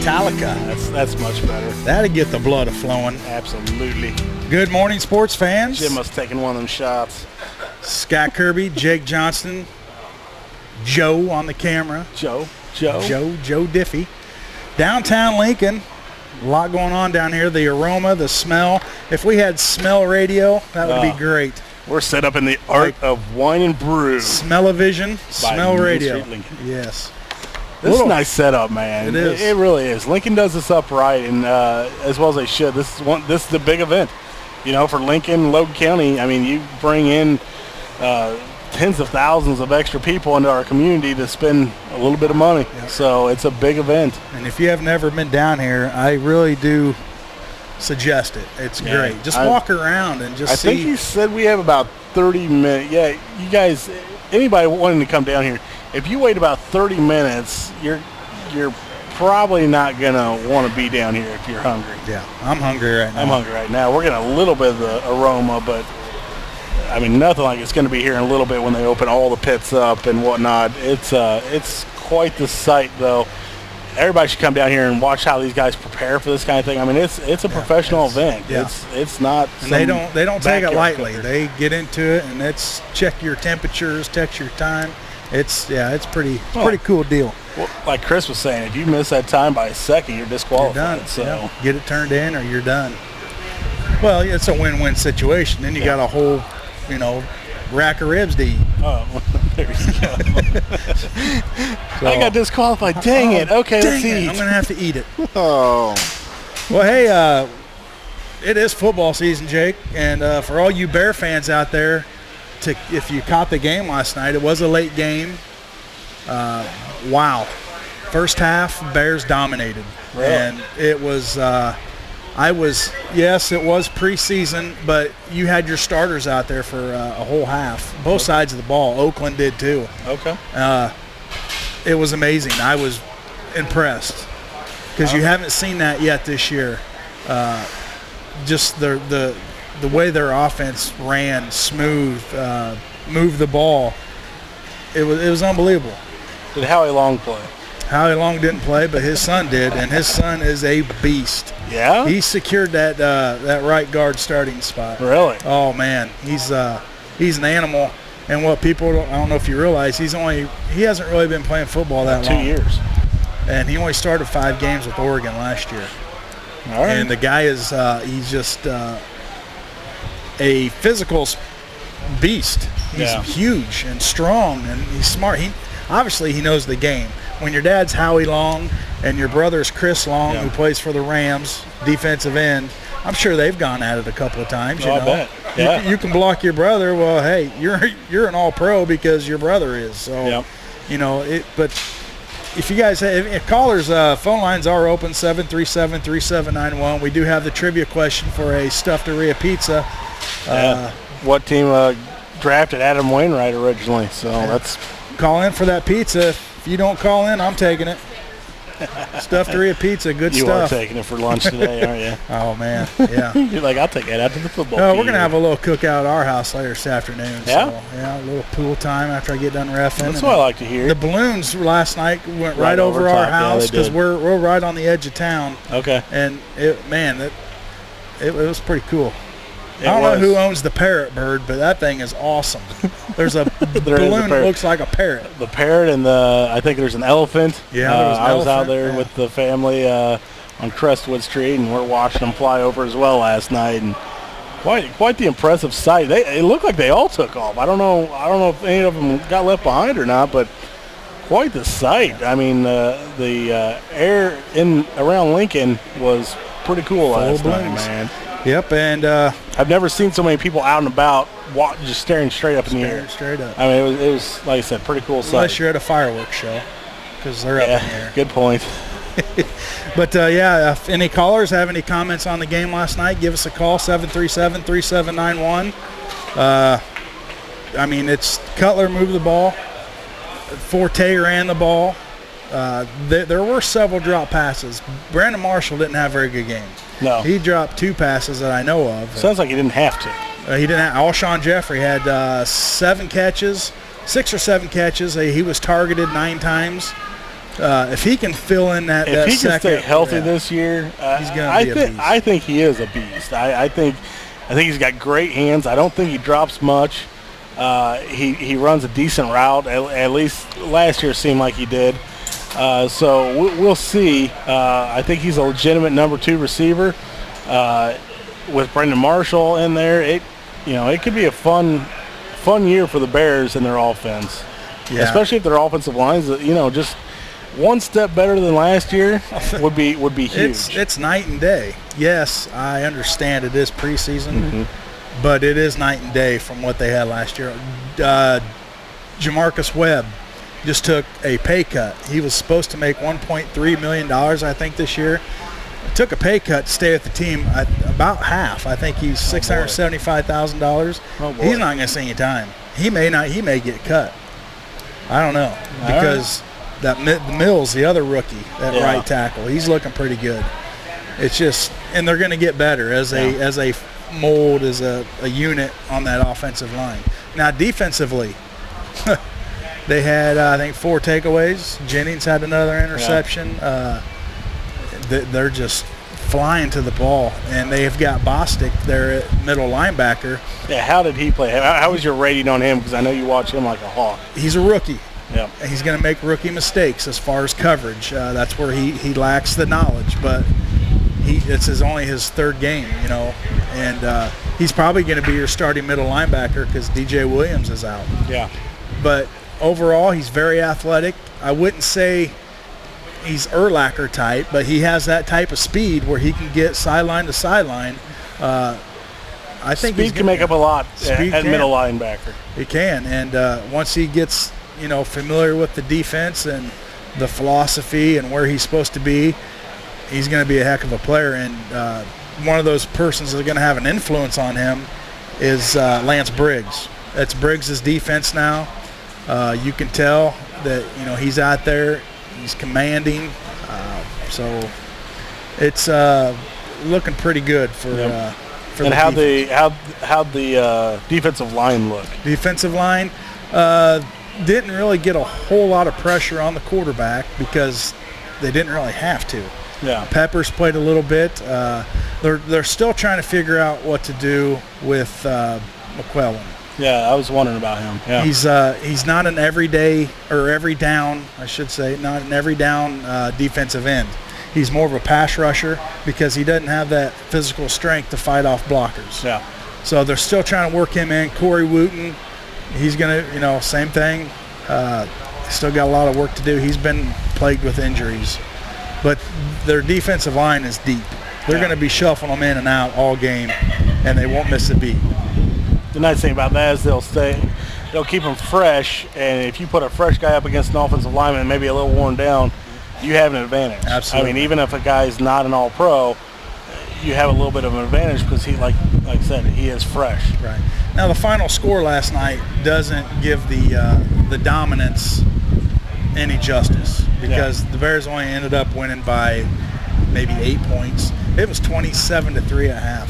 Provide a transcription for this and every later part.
Metallica. That's much better. That'd get the blood flowing. Absolutely. Good morning, sports fans. Jim must have taken one of them shots. Scott Kirby, Jake Johnston, Joe on the camera. Joe Diffie. Downtown Lincoln. A lot going on down here. The aroma, the smell. If we had smell radio, that would be great. We're set up in the art of wine and brew. Smell-o-vision, smell radio. Yes. This is a nice setup, man. It is. It really is. Lincoln does this up right, and as well as they should. This is the big event, for Lincoln, Logan County. I mean, you bring in tens of thousands of extra people into our community to spend a little bit of money. Yep. So it's a big event. And if you have never been down here, I really do suggest it. It's great. Just walk around and just see. I think you said we have about 30 minutes. Yeah, you guys, anybody wanting to come down here, if you wait about 30 minutes, you're probably not going to want to be down here if you're hungry. Yeah, I'm hungry right now. I'm hungry right now. We're getting a little bit of the aroma, but I mean, nothing like it's going to be here in a little bit when they open all the pits up and whatnot. It's quite the sight, though. Everybody should come down here and watch how these guys prepare for this kind of thing. I mean, it's a professional event. Yeah. It's not. And they don't take it lightly. They get into it and it's check your temperatures, check your time. It's pretty cool deal. Well, like Chris was saying, if you miss that time by a second, you're disqualified. You're done. So get it turned in or you're done. Well, it's a win-win situation. Then you got a whole, rack of ribs to eat. Oh, there you go. So, I got disqualified. Dang it. Okay, let's eat. I'm going to have to eat it. Oh. Well, hey, it is football season, Jake. And for all you Bear fans out there, if you caught the game last night, it was a late game. Wow. First half, Bears dominated. Really? And it was it was preseason, but you had your starters out there for a whole half. Both sides of the ball. Oakland did too. Okay. It was amazing. I was impressed because you haven't seen that yet this year. Just the way their offense ran smooth, moved the ball. It was unbelievable. Did Howie Long play? Howie Long didn't play, but his son did, and his son is a beast. Yeah? He secured that right guard starting spot. Really? Oh, man. He's an animal. And what people I don't know if you realize, he hasn't really been playing football that long. 2 years. And he only started 5 games with Oregon last year. All right. And the guy is he's just a physical beast. He's huge and strong, and he's smart. He knows the game. When your dad's Howie Long and your brother's Chris Long, who plays for the Rams, defensive end, I'm sure they've gone at it a couple of times. I bet. Yeah. You can block your brother. Well, hey, you're an all-pro because your brother is. So, but if you guys have callers, phone lines are open, 737-3791. We do have the trivia question for a stuffed Aria pizza. What team drafted Adam Wainwright originally? So that's call in for that pizza. If you don't call in, I'm taking it. Stuffed Aria pizza, good stuff. You are taking it for lunch today, aren't you? Oh, man, yeah. You're like, I'll take that out to the football No, we're going to have a little cookout at our house later this afternoon. Yeah? So, a little pool time after I get done reffing. That's what I like to hear. The balloons last night went right over our house because we're right on the edge of town. Okay. And, it was pretty cool. I don't know who owns the parrot bird, but that thing is awesome. There's a balloon that looks like a parrot. The parrot and I think there's an elephant. Yeah, there was an I was elephant, out there with the family on Crestwood Street, and we're watching them fly over as well last night. And quite the impressive sight. It looked like they all took off. I don't know if any of them got left behind or not, but quite the sight. I mean, the air around Lincoln was pretty cool last night, man. Yep, and I've never seen so many people out and about just staring straight up in the air. Straight up. I mean, it was like I said, pretty cool sight. Unless you're at a fireworks show, because they're up in the air. Good point. But, if any callers have any comments on the game last night, give us a call, 737-3791. It's Cutler moved the ball. Forte ran the ball. There were several drop passes. Brandon Marshall didn't have a very good game. No. He dropped 2 passes that I know of. Sounds like he didn't have to. He didn't. Alshon Jeffrey had 6 or 7 catches. He was targeted 9 times. If he can fill in that, if he can second, stay healthy this year, he's going to be a beast. I think he is a beast. I think he's got great hands. I don't think he drops much. He runs a decent route. At least last year seemed like he did. So we'll see. I think he's a legitimate number 2 receiver. With Brendan Marshall in there, it could be a fun year for the Bears and their offense. Yeah. Especially if their offensive lines, just one step better than last year would be huge. It's night and day. Yes, I understand it is preseason, but it is night and day from what they had last year. Jamarcus Webb just took a pay cut. He was supposed to make $1.3 million, I think, this year. Took a pay cut to stay with the team about half. I think he's $675,000. Oh, boy. He's not going to see any time. He may not. He may get cut. I don't know because that Mills, the other rookie, that right tackle, he's looking pretty good. It's just, and they're going to get better as a mold, as a unit on that offensive line. Now defensively, they had I think 4 takeaways. Jennings had another interception. They're just flying to the ball, and they've got Bostic there at middle linebacker. Yeah, how did he play? How was your rating on him? Because I know you watch him like a hawk. He's a rookie. Yeah, he's going to make rookie mistakes as far as coverage. That's where he lacks the knowledge, but it's only his 3rd game, and he's probably going to be your starting middle linebacker because DJ Williams is out. Yeah, but overall, he's very athletic. I wouldn't say he's Urlacher type, but he has that type of speed where he can get sideline to sideline. I think speed can make up a lot at middle linebacker. He can, and once he gets familiar with the defense and the philosophy and where he's supposed to be, he's going to be a heck of a player. And one of those persons that are going to have an influence on him is Lance Briggs. That's Briggs' defense now. You can tell that he's out there. He's commanding, so it's looking pretty good for. For and the how the defensive line look? Defensive line didn't really get a whole lot of pressure on the quarterback because they didn't really have to. Yeah. Peppers played a little bit. They're still trying to figure out what to do with McClellan. Yeah, I was wondering about him. Yeah. He's not an everyday or every down, I should say, not an every down defensive end. He's more of a pass rusher because he doesn't have that physical strength to fight off blockers. Yeah. So they're still trying to work him in. Corey Wooten, he's going to, same thing. Still got a lot of work to do. He's been plagued with injuries. But their defensive line is deep. They're going to be shuffling them in and out all game, and they won't miss a beat. The nice thing about that is they'll keep them fresh, and if you put a fresh guy up against an offensive lineman, maybe a little worn down, you have an advantage. Absolutely. I mean, even if a guy's not an all-pro, you have a little bit of an advantage because he, like I said, he is fresh. Right. Now the final score last night doesn't give the dominance any justice because the Bears only ended up winning by maybe 8 points. It was 27-3.5,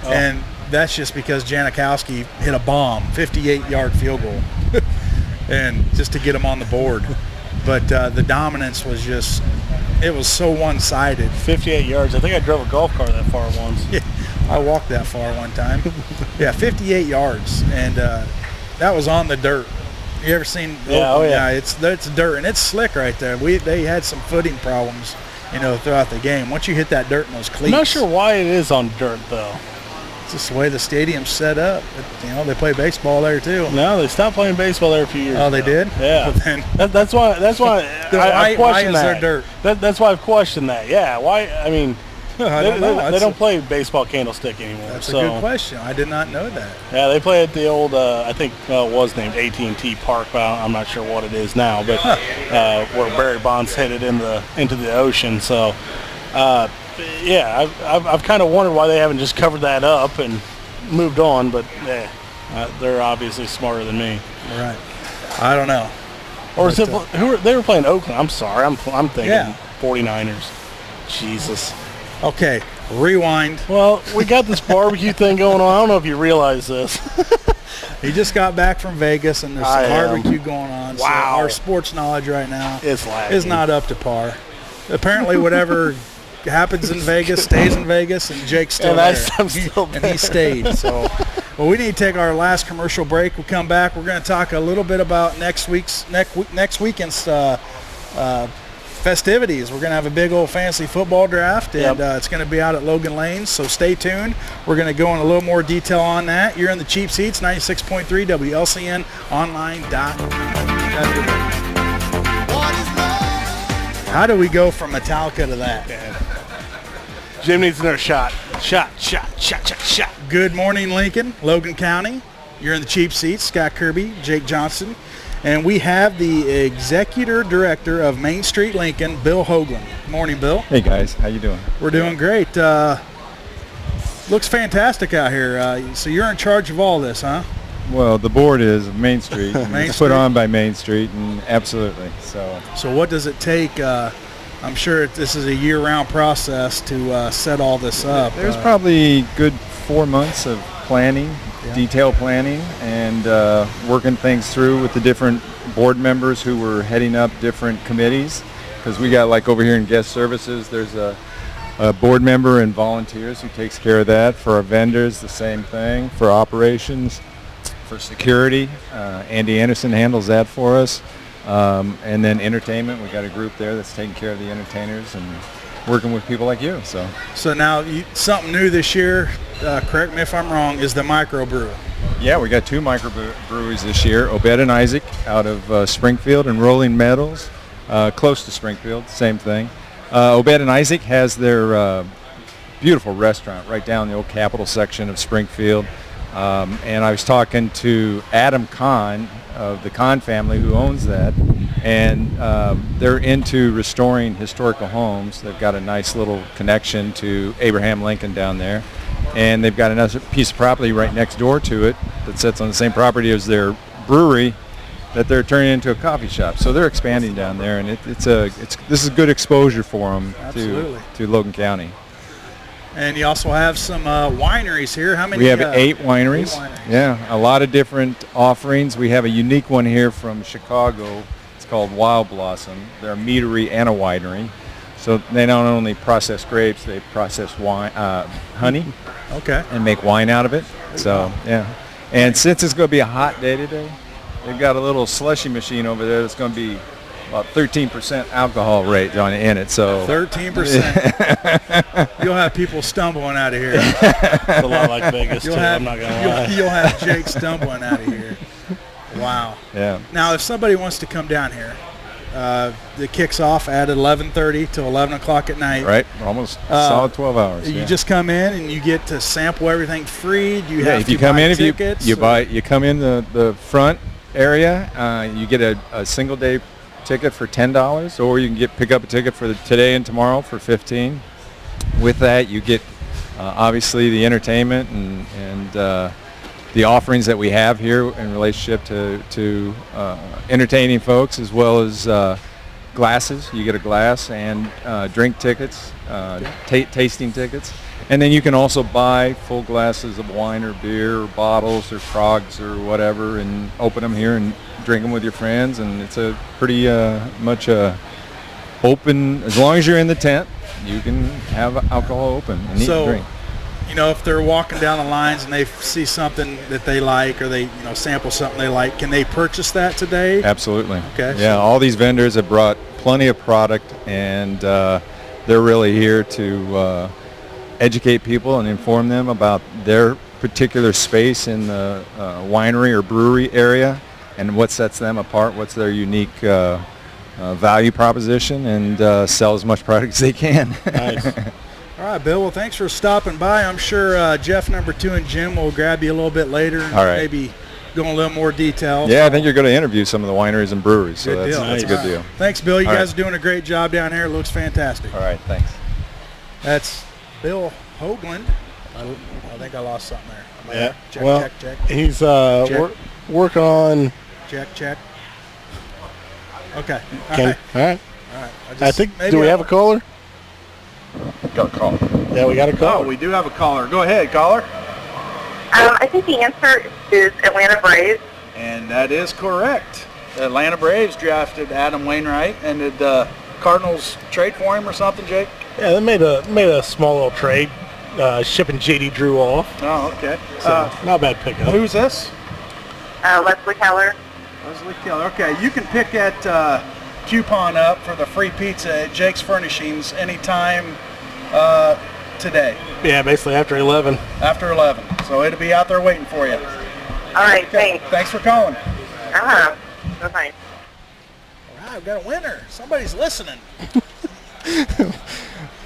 and that's just because Janikowski hit a bomb, 58-yard field goal, and just to get him on the board. But the dominance was it was so one-sided. 58 yards. I think I drove a golf cart that far once. Yeah, I walked that far one time. Yeah, 58 yards, and that was on the dirt. You ever seen? Yeah, it's dirt, and it's slick right there. They had some footing problems, throughout the game. Once you hit that dirt in those cleats. I'm not sure why it is on dirt though. It's just the way the stadium's set up. They play baseball there too. No, they stopped playing baseball there a few years ago. Oh, they did? Yeah. Well, then, that's why I questioned that. Why is there dirt? That's why I've questioned that. Yeah. Why? I mean, I don't know. They don't play baseball candlestick anymore. That's a good question. I did not know that. Yeah, they play at the old, I think it was named AT&T Park, but I'm not sure what it is now. But where Barry Bonds headed into the ocean. So, yeah, I've kind of wondered why they haven't just covered that up and moved on. But they're obviously smarter than me. Right. I don't know. Or is it, they were playing Oakland? I'm sorry. I'm thinking 49ers. Jesus. Okay, Rewind. Well, we got this barbecue thing going on. I don't know if you realize this. He just got back from Vegas, and there's some barbecue going on. Wow. So our sports knowledge right now It's is not up to par. Apparently, whatever happens in Vegas stays in Vegas, and Jake's still there. I'm still there. And he stayed. So, well, we need to take our last commercial break. We'll come back. We're going to talk a little bit about next weekend's festivities. We're going to have a big old fantasy football draft, and it's going to be out at Logan Lanes, so stay tuned. We're going to go in a little more detail on that. You're in the Cheap Seats, 96.3 WLCN online.com. How do we go from Metallica to that? Jim needs another shot. Shot. Good morning, Lincoln, Logan County. You're in the Cheap Seats. Scott Kirby, Jake Johnston. And we have the Executive Director of Main Street Lincoln, Bill Hoagland. Good morning, Bill. Hey, guys. How you doing? We're doing great. Looks fantastic out here. So you're in charge of all this, huh? Well, the board is Main Street. It's Street? put on by Main Street, and absolutely. So what does it take? I'm sure this is a year-round process to set all this up. there's probably good 4 months of planning, detailed planning, and working things through with the different board members who were heading up different committees. Because we got, like, over here in guest services, there's a board member and volunteers who takes care of that. For our vendors, the same thing. For operations, for security, Andy Anderson handles that for us. And then entertainment, we got a group there that's taking care of the entertainers and working with people like you. So now something new this year, correct me if I'm wrong, is the microbrew. Yeah, we got 2 microbreweries this year, Obed and Isaac out of Springfield, and Rolling Meadows, close to Springfield, same thing. Obed and Isaac has their beautiful restaurant right down the old Capitol section of Springfield. And I was talking to Adam Kahn of the Kahn family who owns that, and they're into restoring historical homes. They've got a nice little connection to Abraham Lincoln down there, and they've got another piece of property right next door to it that sits on the same property as their brewery that they're turning into a coffee shop. So they're expanding down there, and this is good exposure for them to Logan County. And you also have some wineries here. How many? We have 8 wineries. Yeah, a lot of different offerings. We have a unique one here from Chicago. It's called Wild Blossom. They're a meadery and a winery. So they not only process grapes, they process wine, honey, and make wine out of it. So, yeah. And since it's going to be a hot day today, they've got a little slushy machine over there that's going to be about 13% alcohol rate in it. So 13%. You'll have people stumbling out of here. It's a lot like Vegas, too. I'm not going to lie. You'll have Jake stumbling out of here. Wow. Yeah. Now, if somebody wants to come down here, it kicks off at 11:30 till 11 o'clock at night. Right. Almost solid 12 hours. You just come in and you get to sample everything free. You have if you to come buy in, tickets. you come in the front area, you get a single day ticket for $10, or you can pick up a ticket for today and tomorrow for $15. With that, you get obviously the entertainment and the offerings that we have here in relationship to entertaining folks, as well as glasses. You get a glass and drink tickets, tasting tickets. And then you can also buy full glasses of wine or beer or bottles or frogs or whatever, and open them here and drink them with your friends. And it's a pretty much open, as long as you're in the tent, you can have alcohol open and eat and drink. You know, if they're walking down the lines and they see something that they like, or they sample something they like, can they purchase that today? Absolutely. Okay. Yeah, all these vendors have brought plenty of product, and they're really here to educate people and inform them about their particular space in the winery or brewery area and what sets them apart, what's their unique value proposition, and sell as much product as they can. Nice. All right, Bill. Well, thanks for stopping by. I'm sure Jeff number 2 and Jim will grab you a little bit later and maybe go in a little more detail. Yeah, I think you're going to interview some of the wineries and breweries, so Good deal. That's a good deal. Thanks, Bill. You guys are doing a great job down here. It looks fantastic. All right, thanks. That's Bill Hoagland. I think I lost something there. Yeah. Check. He's working on. Check. Okay. All right. All right. I think. Do we have a caller? Got a call. Yeah, we got a caller. Oh, we do have a caller. Go ahead, caller. I think the answer is Atlanta Braves. And that is correct. The Atlanta Braves drafted Adam Wainwright, and did the Cardinals trade for him or something, Jake? Yeah, they made a small little trade, shipping J.D. Drew off. Oh, okay. So, not a bad pickup. Who's this? Leslie Keller. Leslie Keller. Okay, you can pick that coupon up for the free pizza at Jake's Furnishings anytime today. Yeah, basically after 11. After 11. So it'll be out there waiting for you. All right, Okay. thanks. Thanks for calling. Uh-huh. Bye-bye. All right, we've got a winner. Somebody's listening.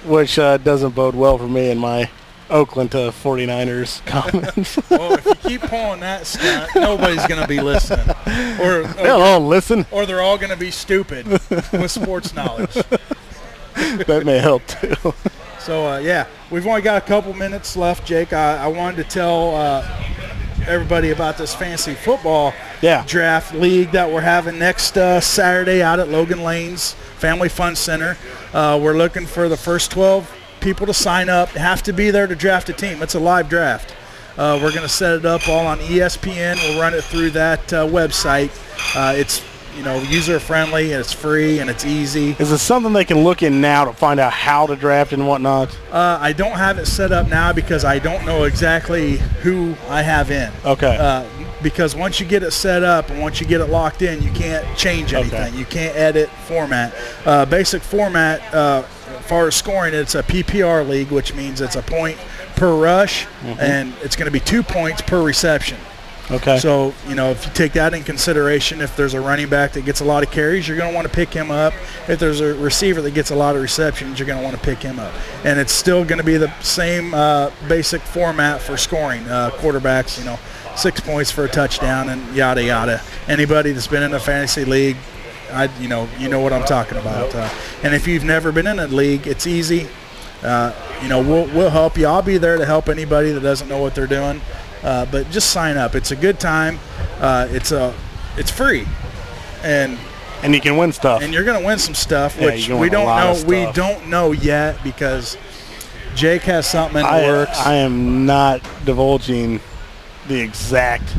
Which doesn't bode well for me in my Oakland 49ers comments. Well, if you keep pulling that stunt, nobody's going to be listening. They'll all listen. Or they're all going to be stupid with sports knowledge. That may help too. So, yeah, we've only got a couple minutes left, Jake. I wanted to tell everybody about this fantasy football draft league that we're having next Saturday out at Logan Lane's Family Fun Center. We're looking for the first 12 people to sign up. Have to be there to draft a team. It's a live draft. We're going to set it up all on ESPN. We'll run it through that website. It's user friendly, and it's free, and it's easy. Is it something they can look in now to find out how to draft and whatnot? I don't have it set up now because I don't know exactly who I have in. Okay. Because once you get it set up and once you get it locked in, you can't change anything. Okay. You can't edit format. Basic format, as far as scoring, it's a PPR league, which means it's a point per rush, and it's going to be 2 points per reception. Okay. So, if you take that in consideration, if there's a running back that gets a lot of carries, you're going to want to pick him up. If there's a receiver that gets a lot of receptions, you're going to want to pick him up. And it's still going to be the same basic format for scoring. Quarterbacks, 6 points for a touchdown and yada, yada. Anybody that's been in a fantasy league, you know what I'm talking about. And if you've never been in a league, it's easy. We'll help you. I'll be there to help anybody that doesn't know what they're doing. But just sign up. It's a good time. It's free, and you can win stuff. And you're going to win some stuff, which we don't know. We don't know yet because Jake has something in the works. I am not divulging the exact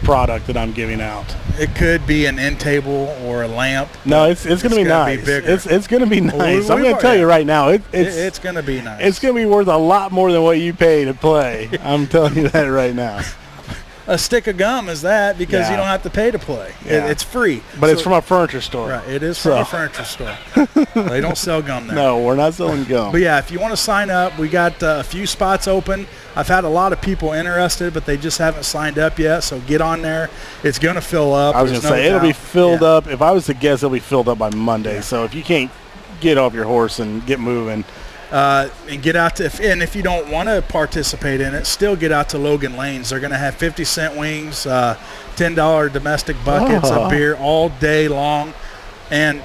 product that I'm giving out. It could be an end table or a lamp. No, it's going to be nice. It's going to be nice. I'm going to tell you right now. It's going to be nice. It's going to be worth a lot more than what you pay to play. I'm telling you that right now. A stick of gum is that because you don't have to pay to play. Yeah. It's free. But it's from a furniture store. Right. It is from a furniture store. They don't sell gum there. No, we're not selling gum. But, yeah, if you want to sign up, we got a few spots open. I've had a lot of people interested, but they just haven't signed up yet, so get on there. It's going to fill up. I was going to say, it'll be filled up. If I was to guess, it'll be filled up by Monday. Yeah. So if you can't get off your horse and get moving. And get out to, and if you don't want to participate in it, still get out to Logan Lanes. They're going to have 50-cent wings, $10 domestic buckets of beer all day long, and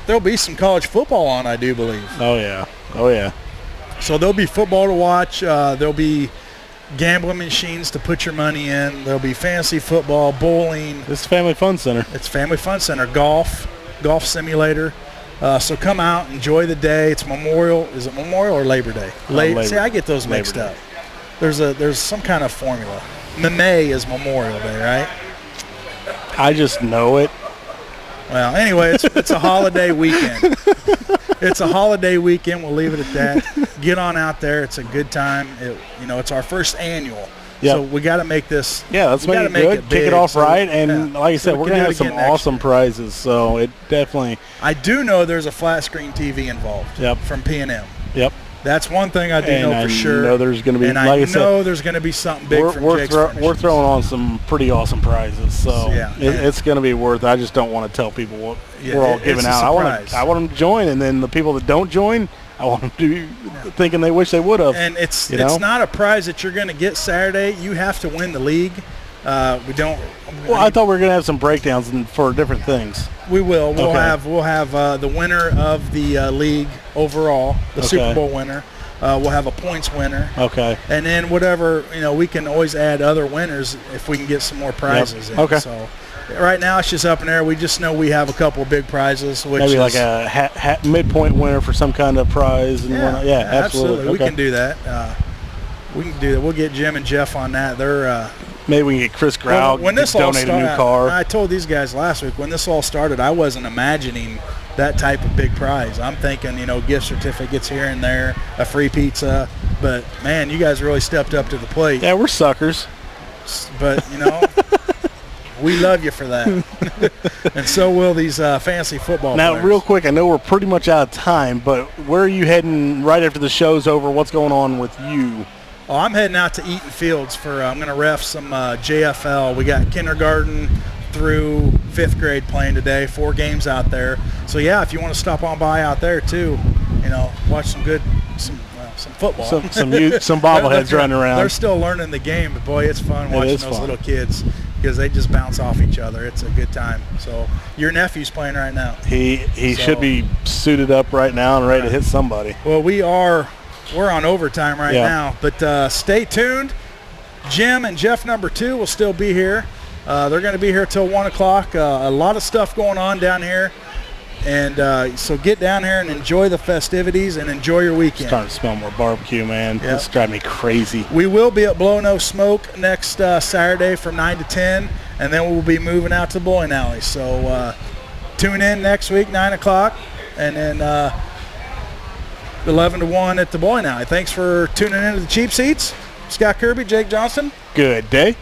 there'll be some college football on, I do believe. Oh yeah. So there'll be football to watch. There'll be gambling machines to put your money in. There'll be fantasy football, bowling. It's Family Fun Center. It's Family Fun Center. Golf simulator. So come out, enjoy the day. It's Memorial. Is it Memorial or Labor Day? See, I get those mixed up. There's some kind of formula. May is Memorial Day, right? I just know it. Well, anyway, it's a holiday weekend. It's a holiday weekend. We'll leave it at that. Get on out there. It's a good time. It's our first annual. Yep. So we got to make this. Yeah, let's make it good. Kick it off right, and like I said, we're gonna have some awesome prizes. So it definitely. I do know there's a flat screen TV involved. Yep. From P&M. Yep. That's one thing I do know for sure. I know there's going to be. And like I know there's going to be something big from Jake's Furnishings. We're throwing on some pretty awesome prizes, so it's going to be worth it. I just don't want to tell people what we're all giving out. I want them to join, and then the people that don't join, I want them to be thinking they wish they would have. And it's not a prize that you're going to get Saturday. You have to win the league. We don't. Well, I thought we were going to have some breakdowns for different things. We will. We'll have the winner of the league overall, the Super Bowl winner. we'll have a points winner. Okay. And then whatever, we can always add other winners if we can get some more prizes in. Okay. So right now it's just up in there. We just know we have a couple of big prizes, which maybe is like a midpoint winner for some kind of prize and whatnot. Yeah, absolutely. We Okay. can do that. We can do that. We'll get Jim and Jeff on that. They're maybe we can get Chris Grau when this all donate a new car. I told these guys last week when this all started, I wasn't imagining that type of big prize. I'm thinking, gift certificates here and there, a free pizza. But man, you guys really stepped up to the plate. Yeah, we're suckers. But we love you for that. And so will these fantasy football Now, players. real quick, I know we're pretty much out of time, but where are you heading right after the show's over? What's going on with you? Oh, I'm heading out to Eaton Fields for I'm going to ref some JFL. We got kindergarten through 5th grade playing today, 4 games out there. So yeah, if you want to stop on by out there too, watch some football. Some bobbleheads running around. They're still learning the game, but boy, it's fun watching those little kids because they just bounce off each other. It's a good time. So your nephew's playing right now. He should be suited up right now and ready to hit somebody. Well, we're on overtime right now, but stay tuned. Jim and Jeff number 2 will still be here. They're going to be here till 1 o'clock. A lot of stuff going on down here. And so get down here and enjoy the festivities and enjoy your weekend. Starting to smell more barbecue, man. Yep. This driving me crazy. We will be at Blow No Smoke next Saturday from 9 to 10, and then we'll be moving out to the bowling alley. So tune in next week, 9 o'clock, and then 11 to 1 at the bowling alley. Thanks for tuning in to the Cheap Seats. Scott Kirby, Jake Johnston. Good day.